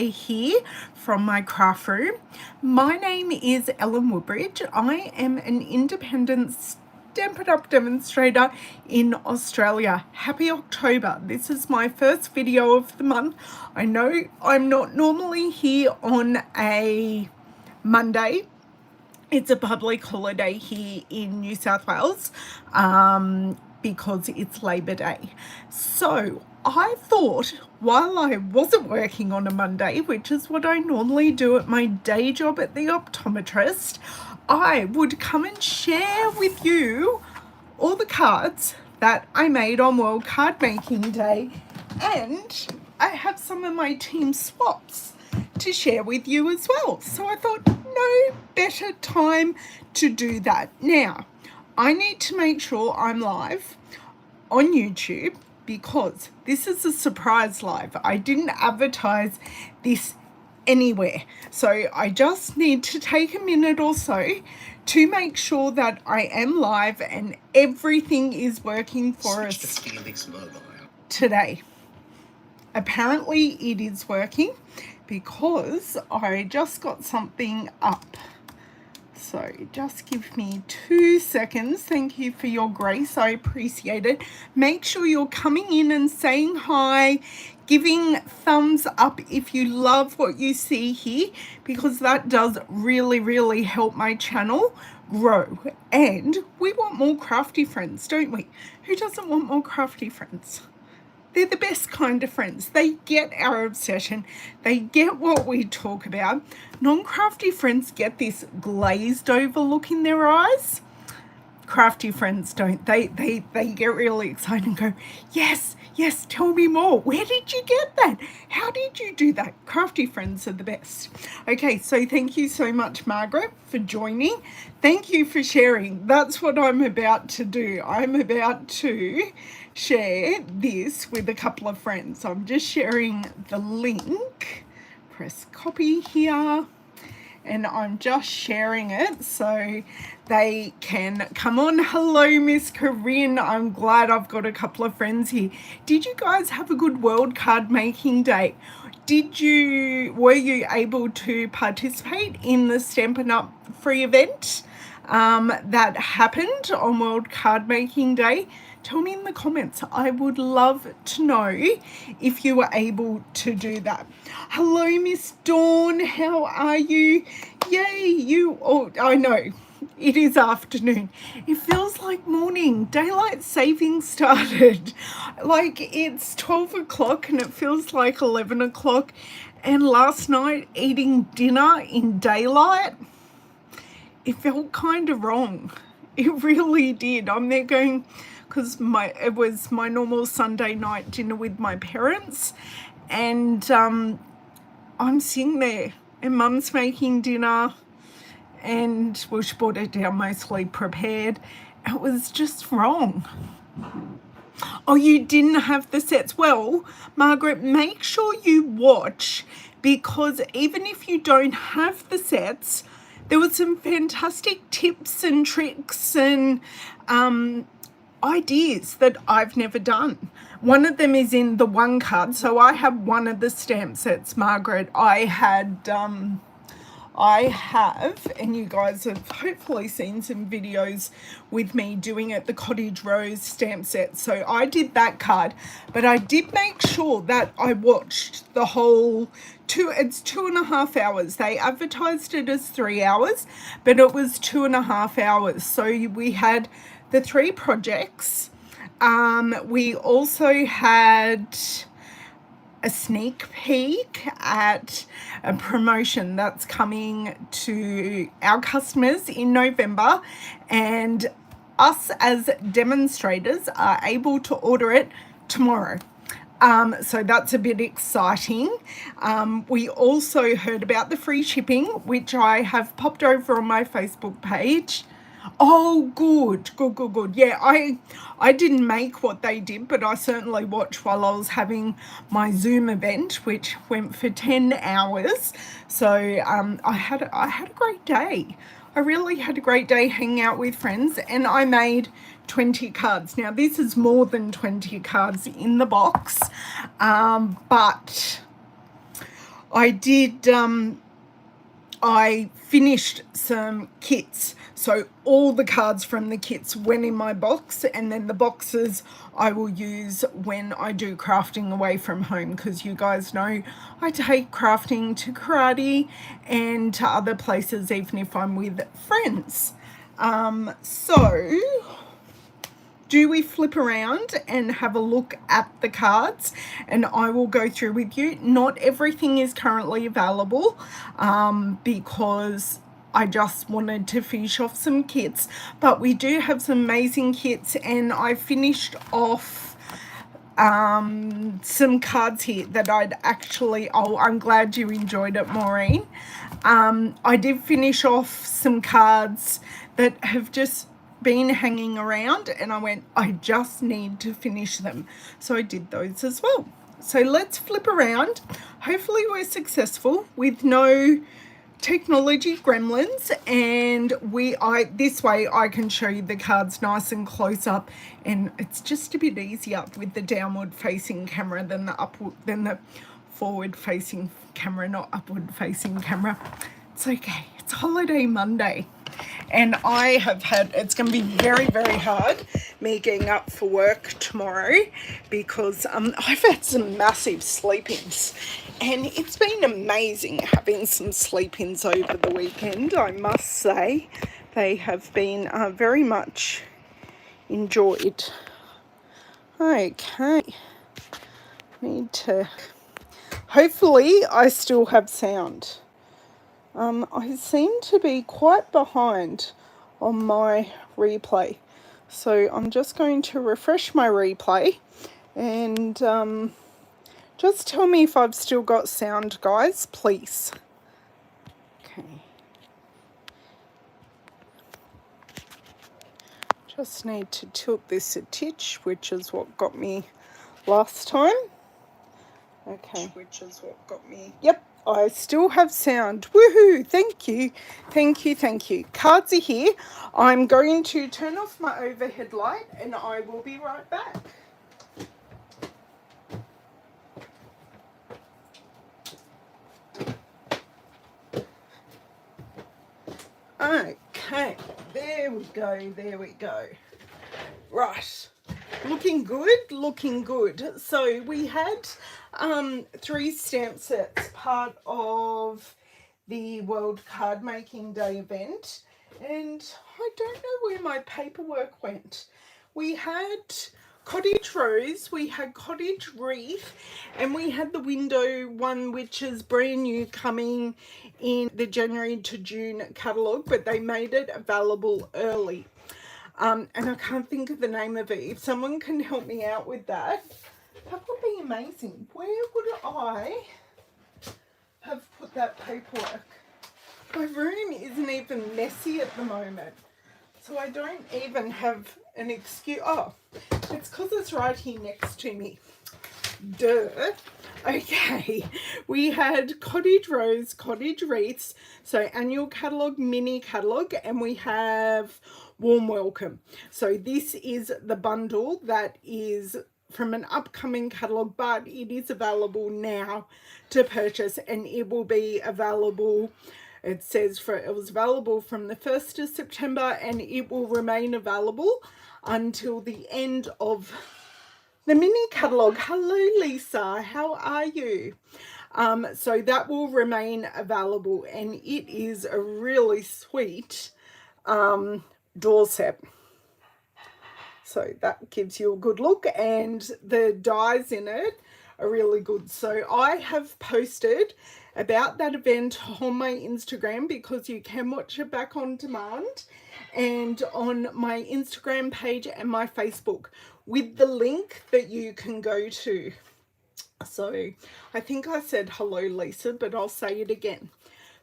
here from my craft room. My name is Ellen Woodbridge. I am an independent Stampin' Up! Demonstrator in Australia. Happy October. This is my first video of the month. I know I'm not normally here on a Monday. It's a public holiday here in New South Wales because it's Labor Day. So I thought while I wasn't working on a Monday, which is what I normally do at my day job at the optometrist, I would come and share with you all the cards that I made on World Card Making Day, and I have some of my team swaps to share with you as well. So I thought no better time to do that. Now, I need to make sure I'm live on YouTube because this is a surprise live. I didn't advertise this anywhere. So I just need to take a minute or so to make sure that I am live and everything is working for us today. Apparently it is working because I just got something up. So just give me 2 seconds. Thank you for your grace. I appreciate it. Make sure you're coming in and saying hi, giving thumbs up if you love what you see here, because that does really help my channel grow. And we want more crafty friends, don't we? Who doesn't want more crafty friends? They're the best kind of friends. They get our obsession. They get what we talk about. Non-crafty friends get this glazed over look in their eyes. Crafty friends don't. They get really excited and go, yes, tell me more. Where did you get that? How did you do that? Crafty friends are the best. Okay, so thank you so much, Margaret, for joining. Thank you for sharing. That's what I'm about to do. I'm about to share this with a couple of friends. I'm just sharing the link. Press copy here. And I'm just sharing it so they can come on. Hello, Miss Corinne. I'm glad I've got a couple of friends here. Did you guys have a good World Card Making Day? Were you able to participate in the Stampin' Up! Free event that happened on World Card Making Day? Tell me in the comments. I would love to know if you were able to do that. Hello, Miss Dawn. How are you? Yay, I know. It is afternoon. It feels like morning. Daylight saving started. Like it's 12 o'clock and it feels like 11 o'clock. And last night eating dinner in daylight, it felt kind of wrong. It really did. I'm there going, because it was my normal Sunday night dinner with my parents, and I'm sitting there and Mum's making dinner, and she brought it down mostly prepared. It was just wrong. Oh, you didn't have the sets? Well, Margaret, make sure you watch, because even if you don't have the sets, there were some fantastic tips and tricks and ideas that I've never done. One of them is in the one card. So I have one of the stamp sets, Margaret. I have, and you guys have hopefully seen some videos with me doing it, the Cottage Rose stamp set. So I did that card, but I did make sure that I watched the whole it's 2.5 hours. They advertised it as 3 hours, but it was 2.5 hours. So we had the 3 projects. We also had a sneak peek at a promotion that's coming to our customers in November, and us as demonstrators are able to order it tomorrow. So that's a bit exciting. We also heard about the free shipping, which I have popped over on my Facebook page. Oh, good. Yeah, I didn't make what they did, but I certainly watched while I was having my Zoom event, which went for 10 hours. So I had a great day. I really had a great day hanging out with friends, and I made 20 cards. Now, this is more than 20 cards in the box, but I did, I finished some kits, so all the cards from the kits went in my box, and then the boxes I will use when I do crafting away from home, because you guys know I take crafting to karate and to other places even if I'm with friends. So do we flip around and have a look at the cards, and I will go through with you. Not everything is currently available because I just wanted to finish off some kits, but we do have some amazing kits, and I finished off some cards here that I'd actually, oh, I'm glad you enjoyed it, Maureen. I did finish off some cards that have just been hanging around, and I went, I just need to finish them. So I did those as well. So let's flip around. Hopefully we're successful with no technology gremlins, and this way I can show you the cards nice and close up, and it's just a bit easier with the downward facing camera than the forward facing camera, not upward facing camera. It's okay, it's holiday Monday, and I have had, it's going to be very, very hard me getting up for work tomorrow because I've had some massive sleep-ins, and it's been amazing having some sleep-ins over the weekend. I must say they have been very much enjoyed. Okay, need to, hopefully I still have sound. I seem to be quite behind on my replay, so I'm just going to refresh my replay, and just tell me if I've still got sound, guys, please. Okay. Just need to tilt this a titch, which is what got me last time. Okay. Which is what got me. Yep, I still have sound. Woohoo! Thank you. Thank you, thank you. Cards are here. I'm going to turn off my overhead light, and I will be right back. Okay, there we go, there we go. Right, looking good, looking good. So we had 3 stamp sets, part of the World Card Making Day event, and I don't know where my paperwork went. We had Cottage Rose, we had Cottage Wreath, and we had the window one, which is brand new, coming in the January to June catalogue, but they made it available early. And I can't think of the name of it. If someone can help me out with that, that would be amazing. Where would I have put that paperwork? My room isn't even messy at the moment, so I don't even have an excuse. Oh, it's because it's right here next to me. Duh. Okay, we had Cottage Rose, Cottage Wreaths, so annual catalogue, mini catalogue, and we have Warm Welcome. So this is the bundle that is from an upcoming catalogue, but it is available now to purchase, and it will be available, it says it was available from the 1st of September, and it will remain available until the end of the mini catalogue. Hello, Lisa. How are you? So that will remain available, and it is a really sweet door set. So that gives you a good look, and the dies in it are really good. So I have posted about that event on my Instagram, because you can watch it back on demand, and on my Instagram page and my Facebook, with the link that you can go to. So I think I said hello, Lisa, but I'll say it again.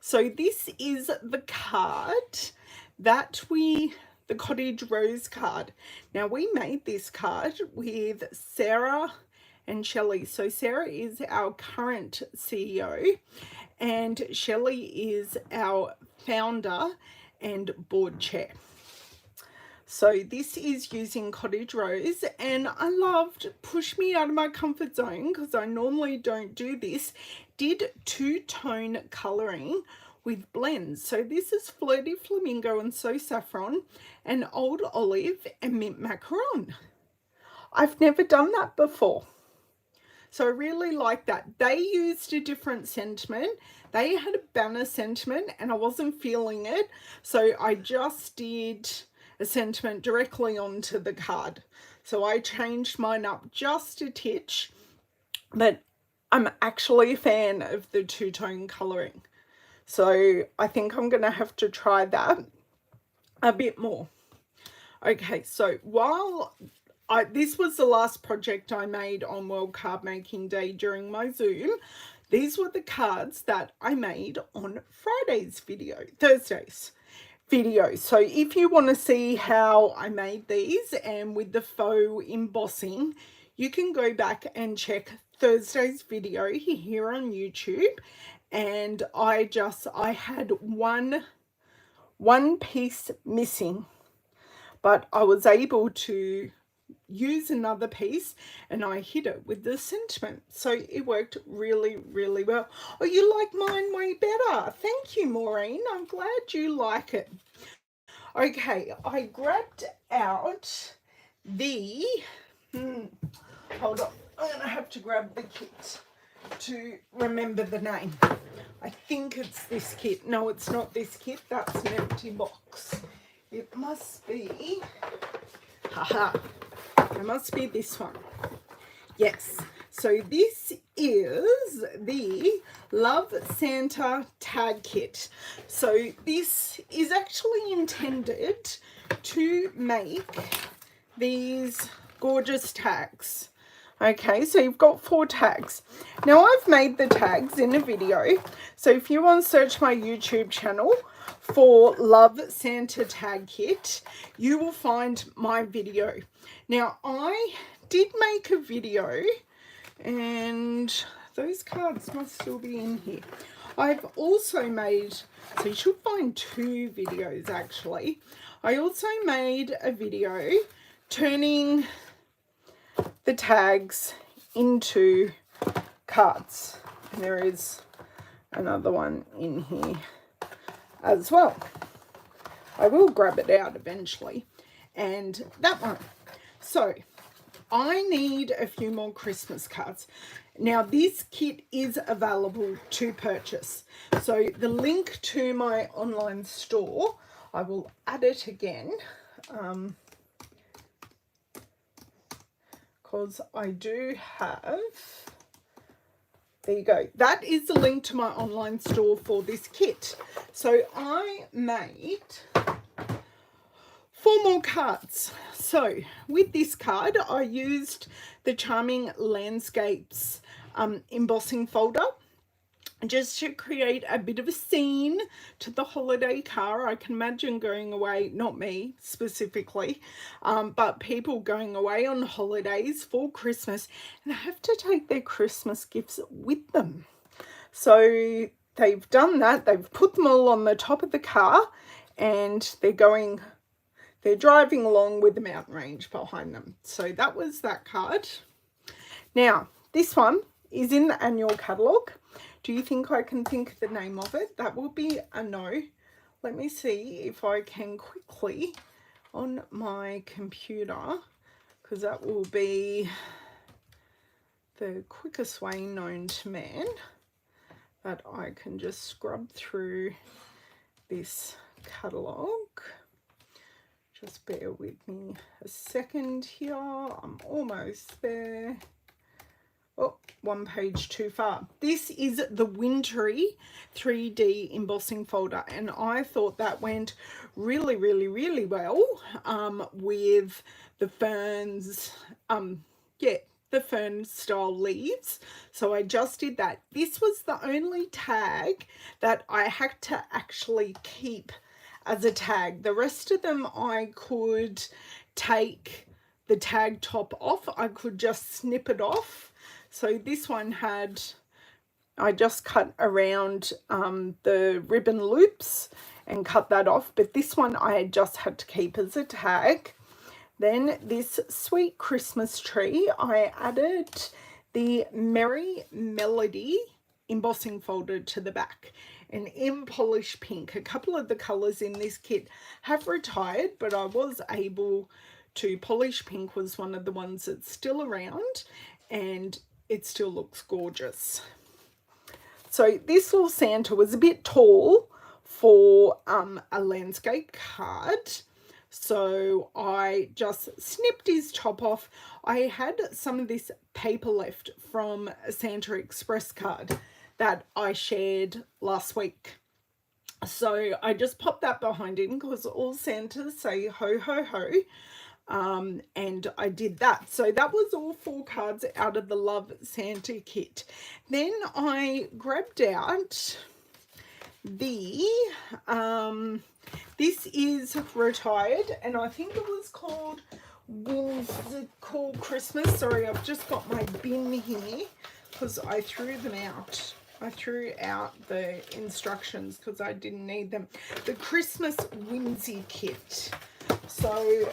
So this is the card that the Cottage Rose card. Now, we made this card with Sarah and Shelley. So Sarah is our current CEO, and Shelley is our founder and board chair. So this is using Cottage Rose, and I loved push me out of my comfort zone, because I normally don't do this. did two-tone colouring with blends. So this is Flirty Flamingo and So Saffron and Old Olive and Mint Macaron. I've never done that before. So I really like that. They used a different sentiment. They had a banner sentiment and I wasn't feeling it. So I just did a sentiment directly onto the card. So I changed mine up just a titch, but I'm actually a fan of the two-tone colouring. So I think I'm going to have to try that a bit more. Okay, so while this was the last project I made on World Card Making Day during my Zoom, these were the cards that I made on Thursday's video. So if you want to see how I made these and with the faux embossing, you can go back and check Thursday's video here on YouTube. And I had one piece missing, but I was able to use another piece and I hit it with the sentiment, so it worked really, really well. Oh, you like mine way better. Thank you, Maureen. I'm glad you like it. Okay, I grabbed out the hold on, I'm gonna have to grab the kit to remember the name. I think it's this kit. No, it's not this kit. That's an empty box. It must be, haha, it must be this one. Yes, so this is the Love Santa tag kit. So this is actually intended to make these gorgeous tags. Okay, so you've got 4 tags. Now I've made the tags in a video. So if you want to search my YouTube channel for Love Santa tag kit, you will find my video. Now I did make a video and those cards must still be in here. I've also made, so you should find 2 videos actually. I also made a video turning the tags into cards. And there is another one in here as well. I will grab it out eventually. And that one. So I need a few more Christmas cards. Now this kit is available to purchase. So the link to my online store, I will add it again. Because I do have, there you go, that is the link to my online store for this kit. So I made 4 more cards. So with this card I used the Charming Landscapes embossing folder just to create a bit of a scene to the holiday car. I can imagine going away, not me specifically, but people going away on holidays for Christmas and have to take their Christmas gifts with them. So they've done that. They've put them all on the top of the car and they're driving along with the mountain range behind them. So that was that card. Now, this one is in the annual catalogue. Do you think I can think of the name of it? That will be a no. Let me see if I can quickly on my computer, because that will be the quickest way known to man, that I can just scrub through this catalogue. Just bear with me a second here. I'm almost there. Oh, 1 page too far. This is the Wintry 3D embossing folder, and I thought that went really, really, really well with the ferns, the fern style leaves. So I just did that. This was the only tag that I had to actually keep as a tag. The rest of them I could take the tag top off. I could just snip it off. So this one had, I just cut around the ribbon loops and cut that off. But this one I just had to keep as a tag. Then this sweet Christmas tree, I added the Merry Melody embossing folder to the back. And in Polish Pink, a couple of the colours in this kit have retired, but I was able to, Polish Pink was one of the ones that's still around, and it still looks gorgeous. So this little Santa was a bit tall for a landscape card, so I just snipped his top off. I had some of this paper left from a Santa Express card that I shared last week. So I just popped that behind him because all Santas say ho, ho, ho. And I did that. So that was all 4 cards out of the Love Santa kit. Then I grabbed out the, this is retired, and I think it was called Whimsical Christmas. Sorry, I've just got my bin here because I threw them out. I threw out the instructions because I didn't need them. The Christmas Whimsy kit. So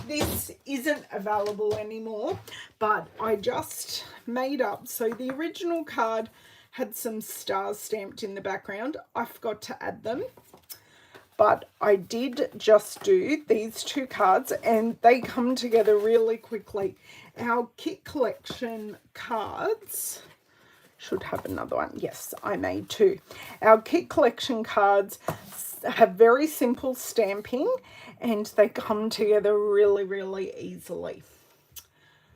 this isn't available anymore, but I just made up. So the original card had some stars stamped in the background. I forgot to add them, but I did just do these 2 cards, and they come together really quickly. Our kit collection cards should have another one. Yes, I made 2. Our kit collection cards have very simple stamping, and they come together really, really easily.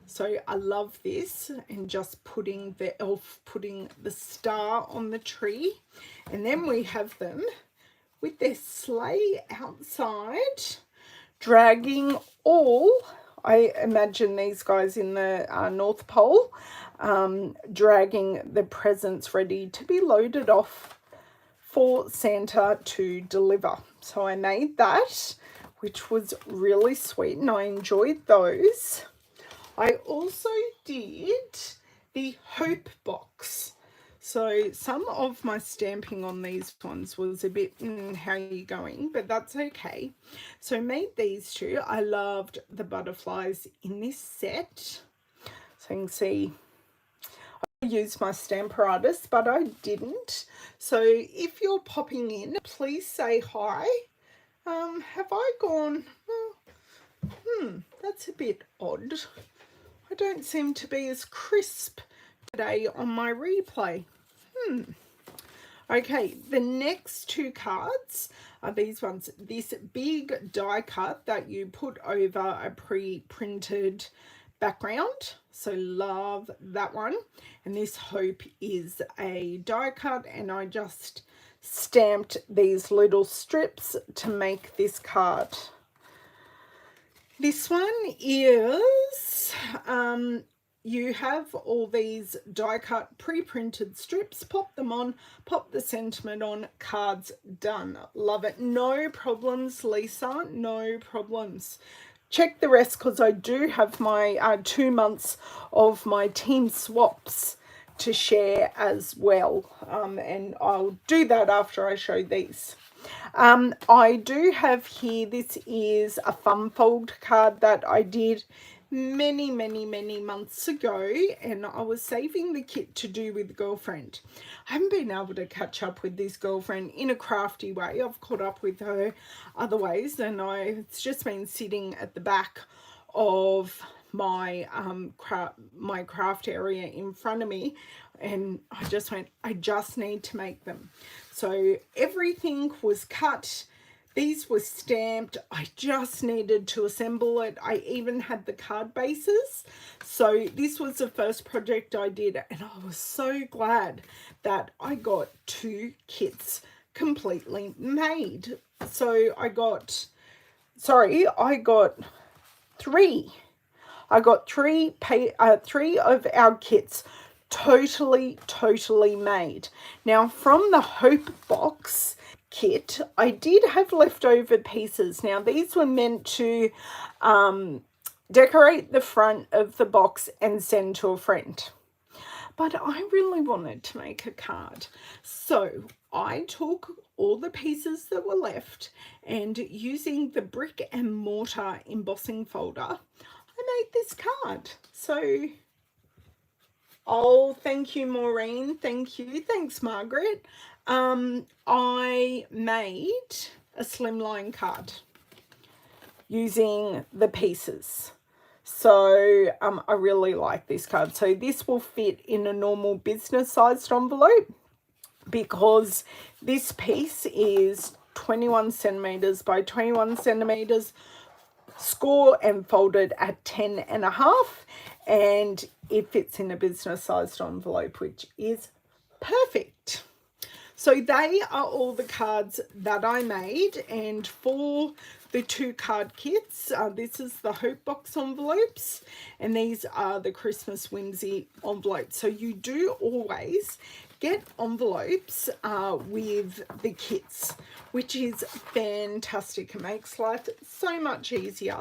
So I love this, and just putting the elf, putting the star on the tree, and then we have them with their sleigh outside, dragging all, I imagine these guys in the North Pole, dragging the presents ready to be loaded off for Santa to deliver. So I made that, which was really sweet, and I enjoyed those. I also did the Hope box. So some of my stamping on these ones was a bit, how are you going? But that's okay. So I made these 2. I loved the butterflies in this set. So you can see I used my Stamparatus, but I didn't. So if you're popping in, please say hi. Have I gone? That's a bit odd. I don't seem to be as crisp today on my replay. Okay, the next 2 cards are these ones. This big die cut that you put over a pre-printed background. So love that one. And this Hope is a die cut, and I just stamped these little strips to make this card. This one is, you have all these die cut pre-printed strips, pop them on, pop the sentiment on, cards done. Love it. No problems, Lisa, no problems. Check the rest because I do have my 2 months of my team swaps to share as well, and I'll do that after I show these. I do have here, this is a fun fold card that I did many months ago, and I was saving the kit to do with Girlfriend. I haven't been able to catch up with this Girlfriend in a crafty way. I've caught up with her other ways, and it's just been sitting at the back of my my craft area in front of me, and I just went, I just need to make them. So everything was cut, these were stamped, I just needed to assemble it. I even had the card bases. So this was the first project I did, and I was so glad that I got 2 kits completely made. So I got 3. I got 3 of our kits totally made. Now from the Hope box kit, I did have leftover pieces. Now these were meant to decorate the front of the box and send to a friend, but I really wanted to make a card. So I took all the pieces that were left, and using the brick and mortar embossing folder, I made this card. So Oh, thank you, Maureen. Thank you. Thanks, Margaret. I made a slimline card using the pieces. So I really like this card. So this will fit in a normal business sized envelope because this piece is 21 centimeters by 21 centimeters, score and folded at 10.5, and it fits in a business sized envelope, which is perfect. So they are all the cards that I made, and for the 2 card kits, this is the Hope Box envelopes, and these are the Christmas Whimsy envelopes. So you do always get envelopes with the kits, which is fantastic. It makes life so much easier.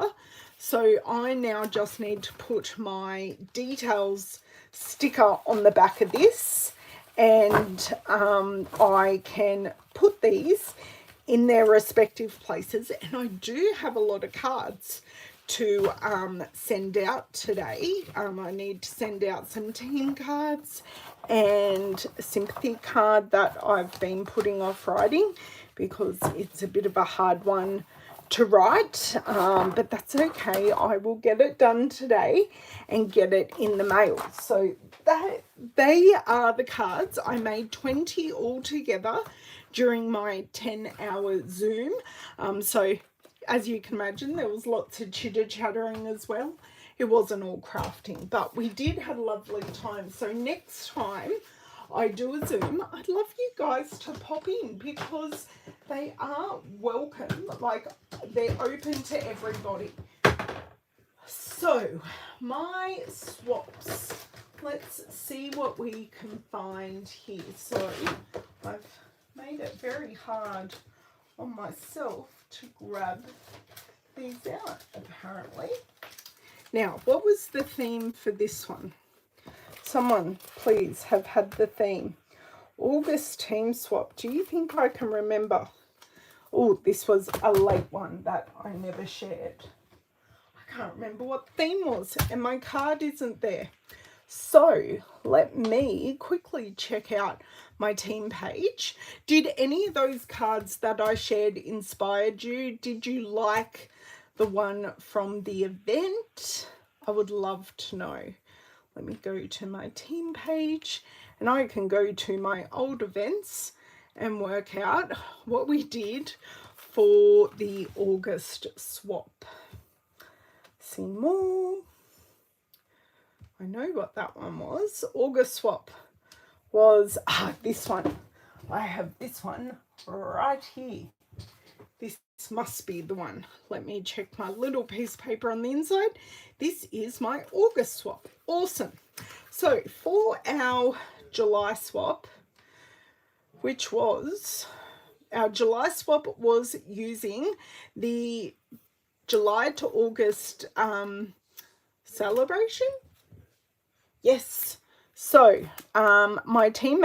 So I now just need to put my details sticker on the back of this, and I can put these in their respective places. And I do have a lot of cards to send out today. I need to send out some team cards and a sympathy card that I've been putting off writing because it's a bit of a hard one to write, but that's okay. I will get it done today and get it in the mail. So they are the cards. I made 20 altogether during my 10-hour Zoom. So as you can imagine, there was lots of chitter-chattering as well. It wasn't all crafting, but we did have a lovely time. So next time I do a Zoom, I'd love you guys to pop in because they are welcome. Like, they're open to everybody. So my swaps, let's see what we can find here. So I've made it very hard on myself to grab these out, apparently. Now, what was the theme for this one? Someone, please, have had the theme. August team swap. Do you think I can remember? Oh, this was a late one that I never shared. I can't remember what the theme was, and my card isn't there. So let me quickly check out my team page. Did any of those cards that I shared inspired you? Did you like the one from the event? I would love to know. Let me go to my team page, and I can go to my old events and work out what we did for the August swap. See more. I know what that one was. August swap was this one. I have this one right here. This must be the one. Let me check my little piece of paper on the inside. This is my August swap. Awesome. So for our July swap, which was, our July swap was using the July to August celebration. Yes. So my team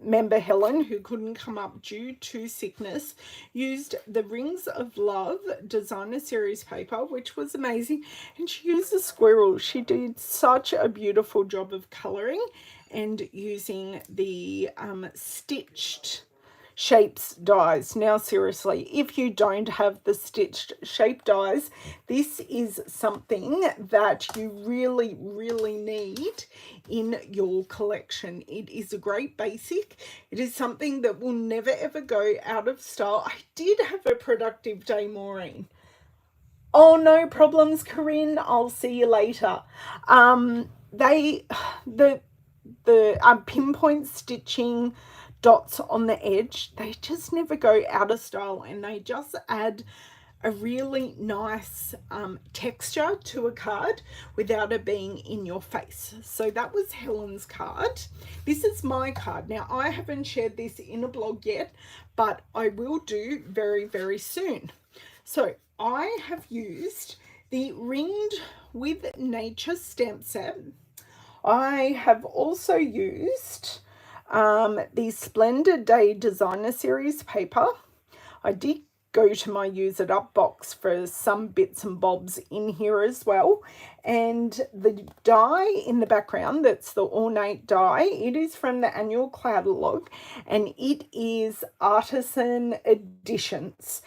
member Helen, who couldn't come up due to sickness, used the Rings of Love designer series paper, which was amazing, and she used a squirrel. She did such a beautiful job of colouring and using the stitched shapes dies. Now seriously, if you don't have the stitched shape dies, this is something that you really need in your collection. It is a great basic. It is something that will never ever go out of style. I did have a productive day, Maureen. Oh, no problems, Corinne. I'll see you later. The pinpoint stitching dots on the edge, they just never go out of style, and they just add a really nice texture to a card without it being in your face. So that was Helen's card. This is my card. Now, I haven't shared this in a blog yet, but I will do very soon. So I have used the Ringed with Nature stamp set. I have also used the Splendid Day Designer Series paper. I did go to my use it up box for some bits and bobs in here as well. And the die in the background, that's the ornate die, it is from the annual catalogue, and it is Artisan Editions.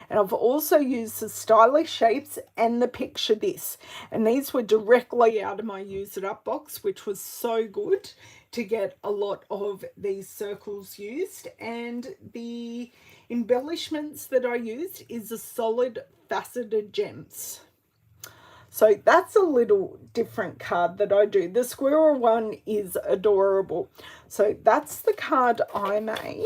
And I've also used the stylish shapes and the picture this, and these were directly out of my use it up box, which was so good to get a lot of these circles used. And the embellishments that I used is a solid faceted gems. So that's a little different card that I do. The squirrel one is adorable. So that's the card I made.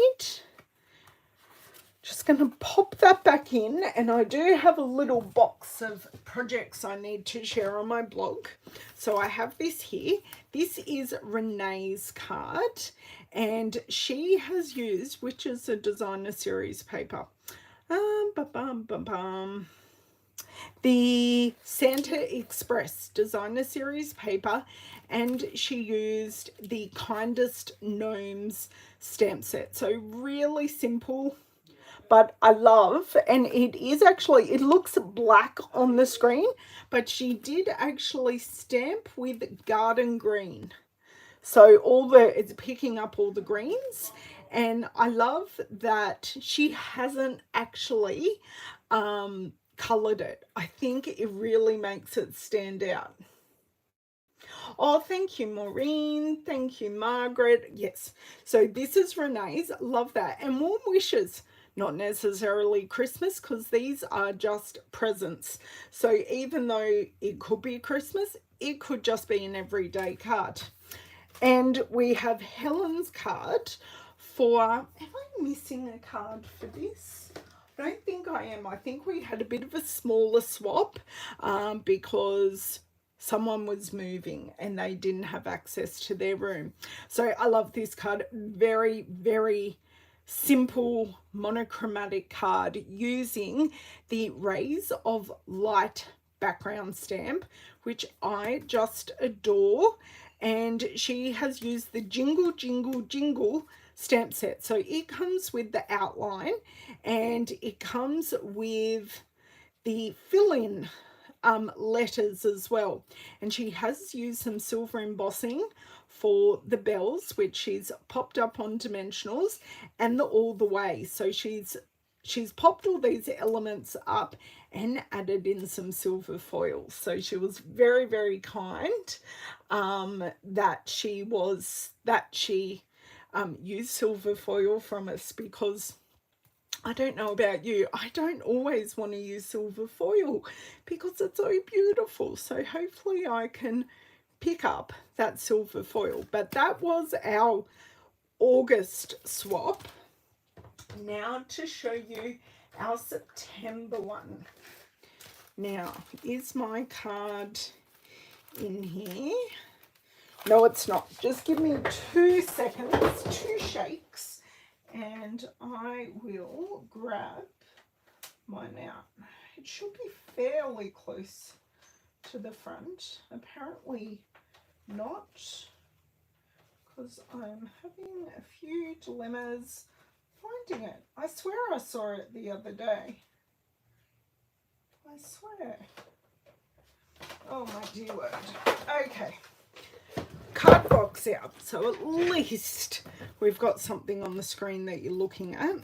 Just going to pop that back in, and I do have a little box of projects I need to share on my blog. So I have this here. This is Renee's card, and she has used, which is a designer series paper, the Santa Express designer series paper, and she used the Kindest Gnomes stamp set. So really simple, but I love, and it is actually, it looks black on the screen, but she did actually stamp with garden green. So it's picking up all the greens, and I love that she hasn't actually colored it. I think it really makes it stand out. Oh, thank you, Maureen. Thank you, Margaret. Yes. So this is Renee's. Love that. And warm wishes. Not necessarily Christmas, because these are just presents. So even though it could be Christmas, it could just be an everyday card. And we have Helen's card for, am I missing a card for this? I don't think I am. I think we had a bit of a smaller swap because someone was moving and they didn't have access to their room. So I love this card. Very, very simple monochromatic card using the Rays of Light background stamp, which I just adore. And she has used the Jingle Jingle Jingle stamp set. So it comes with the outline, and it comes with the fill-in letters as well. And she has used some silver embossing for the bells, which she's popped up on dimensionals, and the all the way. So she's popped all these elements up and added in some silver foil. So she was very, very kind that she used silver foil from us, because I don't know about you, I don't always want to use silver foil because it's so beautiful. So hopefully I can pick up that silver foil. But that was our August swap. Now to show you our September one. Now, is my card in here? No, it's not. Just give me 2 seconds, 2 shakes, and I will grab mine out. It should be fairly close to the front. Apparently not, because I'm having a few dilemmas finding it. I swear I saw it the other day. I swear. Oh my dear word. Okay. Card box out. So at least we've got something on the screen that you're looking at.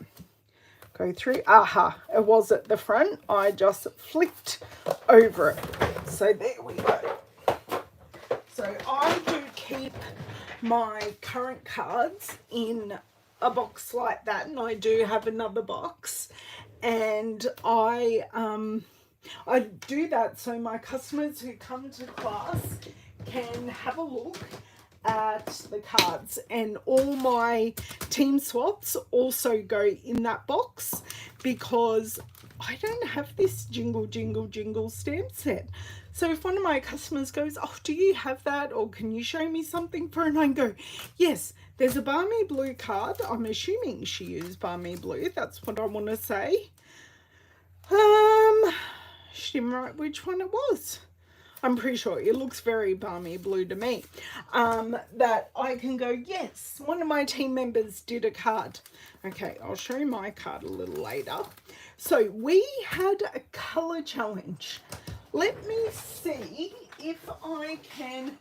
Go through. Aha. It was at the front. I just flipped over it. So there we go. So I do keep my current cards in a box like that, and I do have another box, and I do that so my customers who come to class can have a look at the cards. And all my team swaps also go in that box, because I don't have this Jingle Jingle Jingle stamp set. So if one of my customers goes, oh, do you have that, or can you show me something for it? And I go, yes, there's a Balmy Blue card. I'm assuming she used Balmy Blue. That's what I want to say. She didn't write which one it was. I'm pretty sure it looks very balmy blue to me, that I can go, yes, one of my team members did a card. Okay, I'll show you my card a little later. So we had a colour challenge. Let me see if I can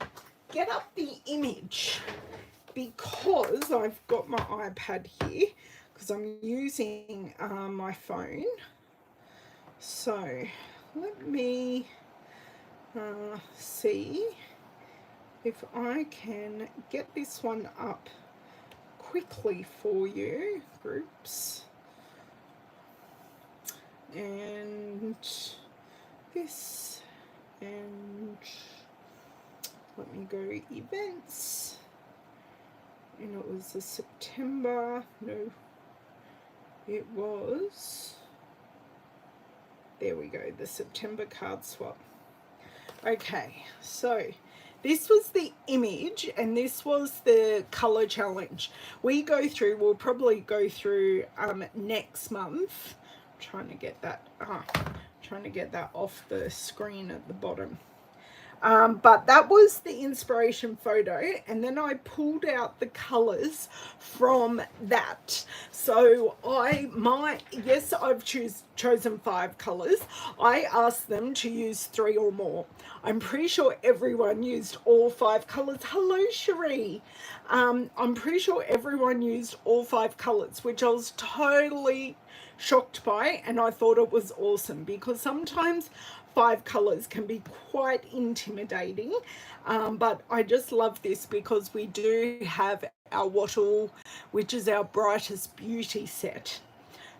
get up the image, because I've got my iPad here because I'm using my phone. So let me see if I can get this one up quickly for you. Groups, and this, and let me go events, and it was the September, no, it was, there we go, the September card swap. Okay, so this was the image and this was the color challenge. We'll probably go through next month. I'm trying to get that off the screen at the bottom. But that was the inspiration photo, and then I pulled out the colors from that. So I've chosen 5 colors. I asked them to use 3 or more. I'm pretty sure everyone used all 5 colors. Hello, Cherie. I'm pretty sure everyone used all 5 colors, which I was totally shocked by, and I thought it was awesome, because sometimes 5 colors can be quite intimidating, but I just love this because we do have our wattle, which is our brightest beauty set.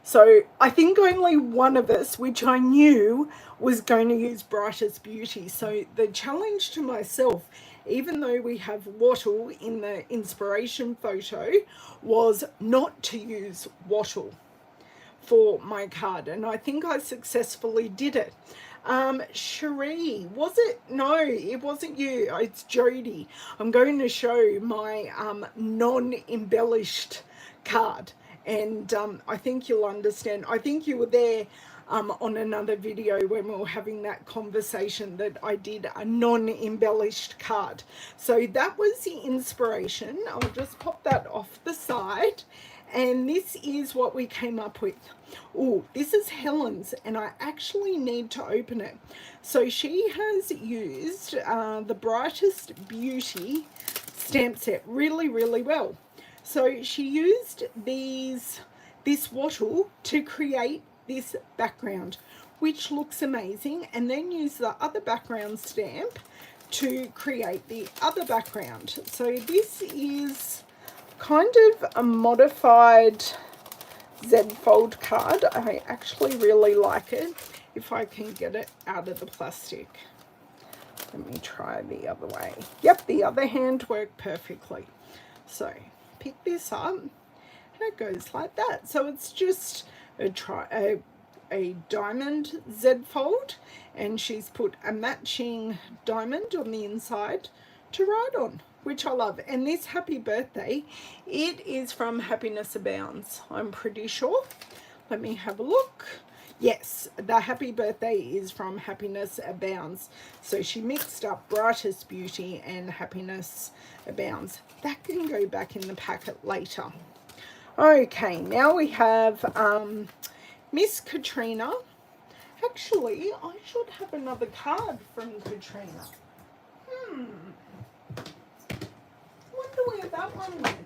So I think only one of us, which I knew, was going to use brightest beauty. So the challenge to myself, even though we have wattle in the inspiration photo, was not to use wattle for my card, and I think I successfully did it. Cherie, was it? No, it wasn't you. It's Jody. I'm going to show my non-embellished card, and I think you'll understand. I think you were there on another video when we were having that conversation, that I did a non-embellished card. So that was the inspiration. I'll just pop that off the side. And this is what we came up with. Oh, this is Helen's, and I actually need to open it. So she has used the Brightest Beauty stamp set really, really well. So she used this wattle to create this background, which looks amazing, and then use the other background stamp to create the other background. So this is kind of a modified Z-fold card. I actually really like it. If I can get it out of the plastic. Let me try the other way. Yep, the other hand worked perfectly. So pick this up, and it goes like that. So it's just a diamond Z-fold, and she's put a matching diamond on the inside to write on, which I love. And this happy birthday, it is from Happiness Abounds, I'm pretty sure. Let me have a look. Yes, the happy birthday is from Happiness Abounds. So she mixed up Brightest Beauty and Happiness Abounds. That can go back in the packet later. Okay, now we have Miss Katrina. Actually, I should have another card from Katrina. Wonder where that one went.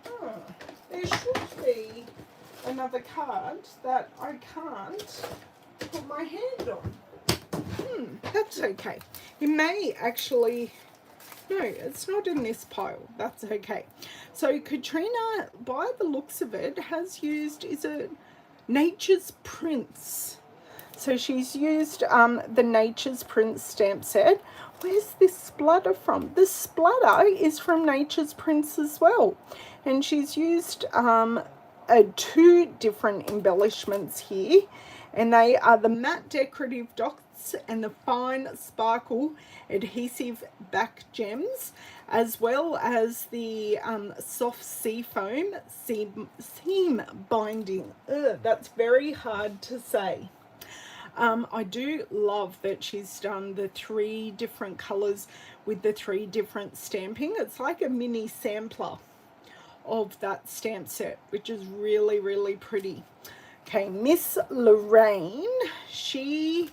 Oh, there should be another card that I can't put my hand on. That's okay. You may actually, no, it's not in this pile. That's okay. So Katrina, by the looks of it, has used, is it Nature's Prince? So she's used the Nature's Prince stamp set. Where's this splatter from? The splatter is from Nature's Prince as well. And she's used 2 different embellishments here. And they are the matte decorative dots and the fine sparkle adhesive back gems, as well as the soft seafoam seam binding. That's very hard to say. I do love that she's done the 3 different colors with the 3 different stamping. It's like a mini sampler of that stamp set, which is really, really pretty. Okay, Miss Lorraine, she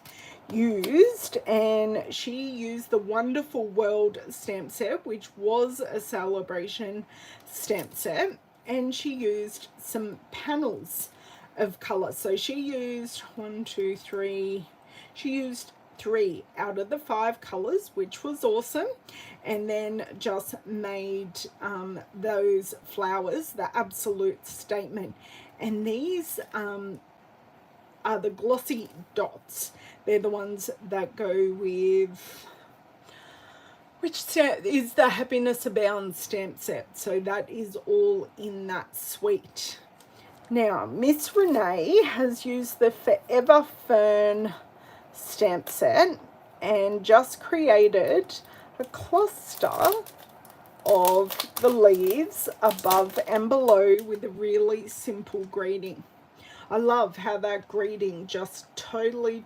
used the Wonderful World stamp set, which was a celebration stamp set, and she used some panels of color. So she used 3 out of the 5 colors, which was awesome, and then just made those flowers the absolute statement. And these are the glossy dots. They're the ones that go with, which set is the Happiness Abound stamp set. So that is all in that suite. Now, Miss Renee has used the Forever Fern stamp set and just created a cluster of the leaves above and below with a really simple greeting. I love how that greeting just totally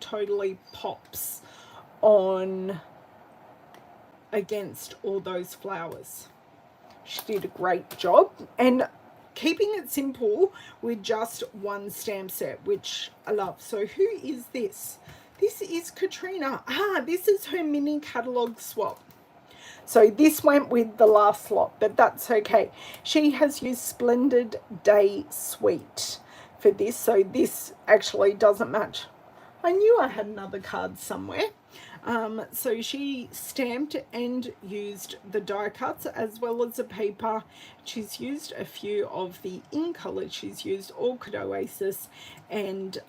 pops on against all those flowers. She did a great job, and keeping it simple with just one stamp set, which I love. So who is this? This is Katrina. This is her mini catalogue swap. So this went with the last lot, but that's okay. She has used Splendid Day Suite for this, so this actually doesn't match. I knew I had another card somewhere. So she stamped and used the die cuts as well as the paper. She's used a few of the in colors. She's used Orchid Oasis and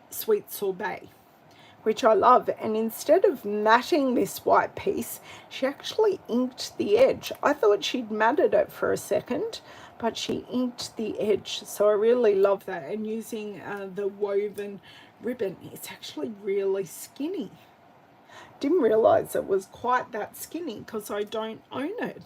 Sweet Sorbet, which I love. And instead of matting this white piece, she actually inked the edge. I thought she'd matted it for a second, but she inked the edge. So I really love that. And using the woven ribbon, it's actually really skinny. Didn't realize it was quite that skinny because I don't own it.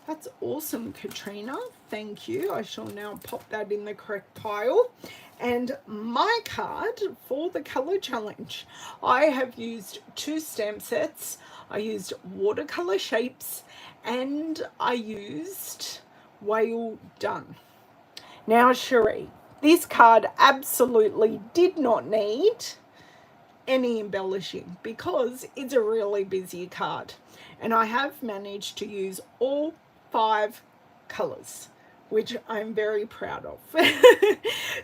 That's awesome, Katrina. Thank you. I shall now pop that in the correct pile. And my card for the color challenge, I have used 2 stamp sets. I used watercolor shapes and I used Whale Done. Now, Cherie, this card absolutely did not need any embellishing because it's a really busy card, and I have managed to use all 5 colors, which I'm very proud of.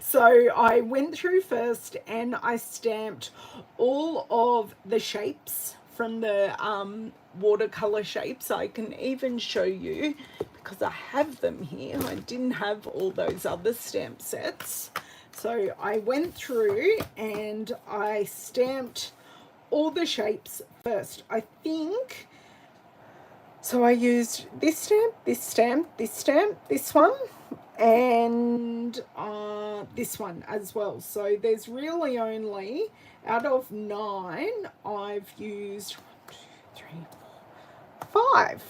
So I went through first and I stamped all of the shapes from the watercolor shapes. I can even show you because I have them here. I didn't have all those other stamp sets. So I went through and I stamped all the shapes first. I think, so I used this stamp, this stamp, this stamp, this one, and this one as well. So there's really only, out of 9, I've used 1, 2, 3, 4, 5.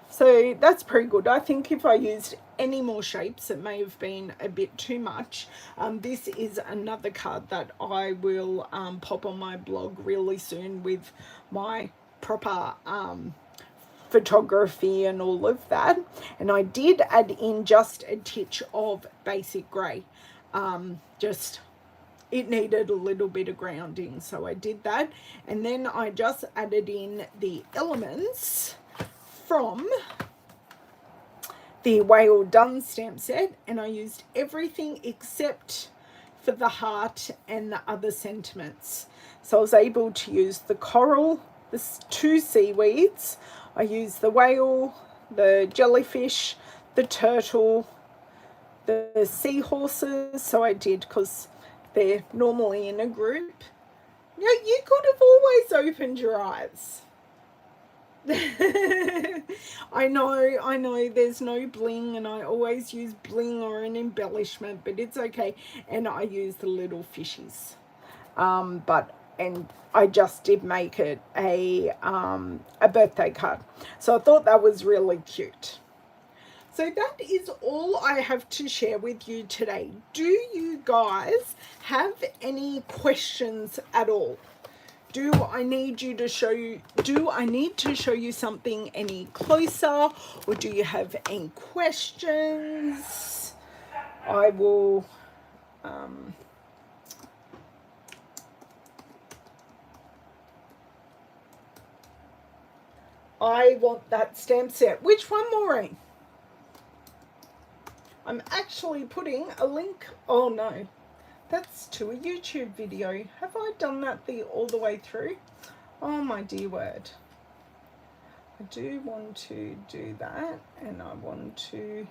So that's pretty good. I think if I used any more shapes, it may have been a bit too much. This is another card that I will pop on my blog really soon with my proper photography and all of that. And I did add in just a titch of basic grey. Just it needed a little bit of grounding, so I did that. And then I just added in the elements from the Whale Done stamp set, and I used everything except for the heart and the other sentiments. So I was able to use the coral, the 2 seaweeds. I used the whale, the jellyfish, the turtle, the seahorses. So I did, because they're normally in a group. You could have always opened your eyes. I know there's no bling, and I always use bling or an embellishment, but it's okay. And I use the little fishies, and I just did make it a birthday card, so I thought that was really cute. So that is all I have to share with you today. Do you guys have any questions at all? Do I need to show you something any closer, or do you have any questions? I will I want that stamp set. Which one, Maureen? I'm actually putting a link. Oh no, that's to a YouTube video. Have I done that all the way through? Oh my dear word. I do want to do that, and I want to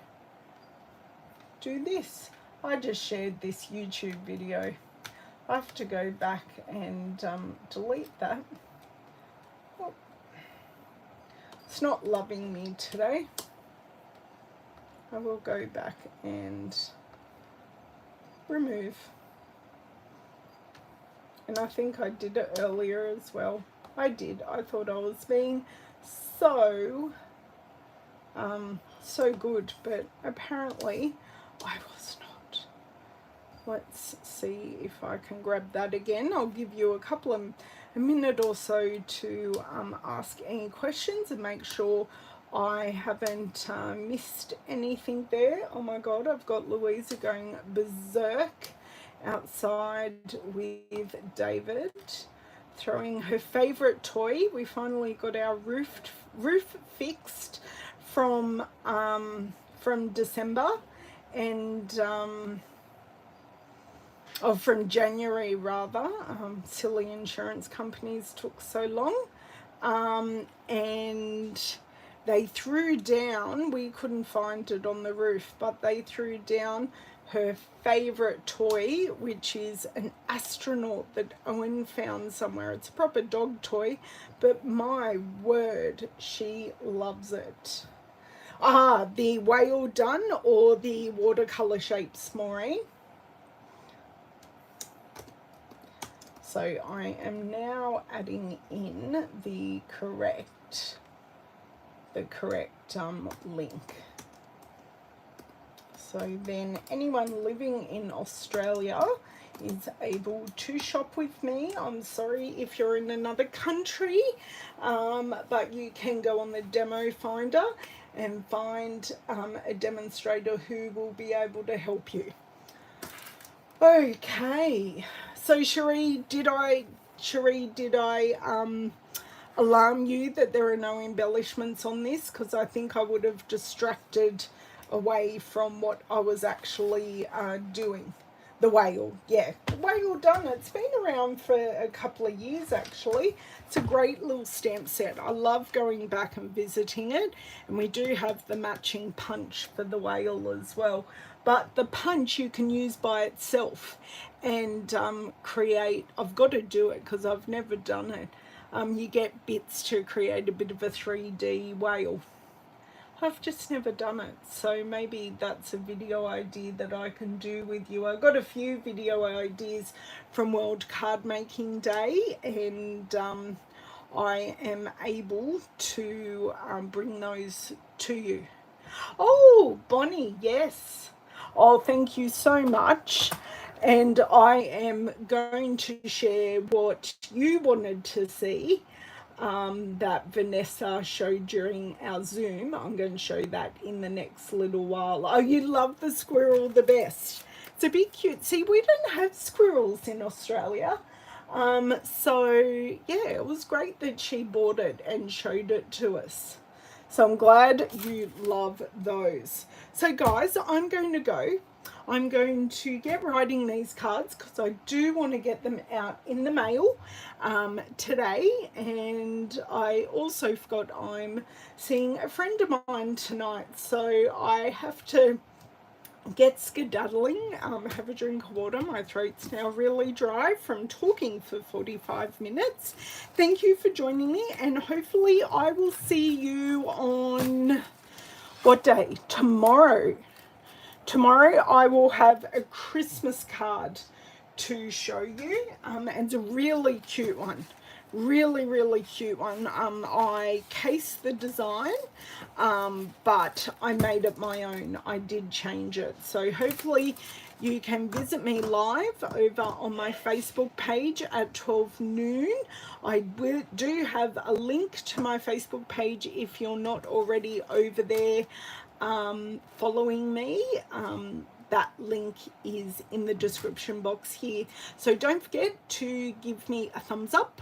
do this. I just shared this YouTube video. I have to go back and delete that. Oh, it's not loving me today. I will go back and remove. And I think I did it earlier as well. I did. I thought I was being so good, but apparently I was not. Let's see if I can grab that again. I'll give you a minute or so to ask any questions and make sure I haven't missed anything there. Oh my God, I've got Louisa going berserk outside with David, throwing her favourite toy. We finally got our roof fixed from December, and from January rather. Silly insurance companies took so long, and they threw down, we couldn't find it on the roof, but they threw down her favourite toy, which is an astronaut that Owen found somewhere. It's a proper dog toy, but my word, she loves it. The whale done, or the watercolour shapes, Maureen? So I am now adding in the correct link. So then anyone living in Australia is able to shop with me. I'm sorry if you're in another country, but you can go on the demo finder and find a demonstrator who will be able to help you. Okay, so Cherie, did I alarm you that there are no embellishments on this? Because I think I would have distracted away from what I was actually doing. The whale, yeah, the whale done. It's been around for a couple of years actually. It's a great little stamp set. I love going back and visiting it, and we do have the matching punch for the whale as well. But the punch you can use by itself and create. I've got to do it because I've never done it. You get bits to create a bit of a 3D whale. I've just never done it, so maybe that's a video idea that I can do with you. I got a few video ideas from World Card Making Day, and I am able to bring those to you. Oh, Bonnie, yes. Oh, thank you so much. And I am going to share what you wanted to see, that Vanessa showed during our Zoom. I'm going to show that in the next little while. Oh, you love the squirrel the best. It's a bit cute. See, we don't have squirrels in Australia. So yeah, it was great that she bought it and showed it to us. So I'm glad you love those. So guys, I'm going to go. I'm going to get writing these cards because I do want to get them out in the mail today. And I also forgot I'm seeing a friend of mine tonight, so I have to get skedaddling, have a drink of water. My throat's now really dry from talking for 45 minutes. Thank you for joining me, and hopefully I will see you on, what day? Tomorrow. Tomorrow I will have a Christmas card to show you, and it's a really cute one. Really cute one. I cased the design, but I made it my own. I did change it. So hopefully you can visit me live over on my Facebook page at 12 noon. I do have a link to my Facebook page if you're not already over there following me. That link is in the description box here. So don't forget to give me a thumbs up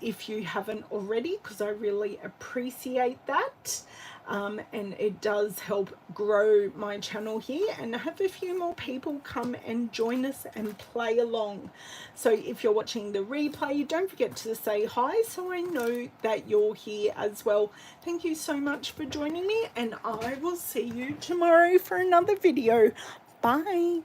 if you haven't already, because I really appreciate that. And it does help grow my channel here and have a few more people come and join us and play along. So if you're watching the replay, don't forget to say hi so I know that you're here as well. Thank you so much for joining me, and I will see you tomorrow for another video. Bye.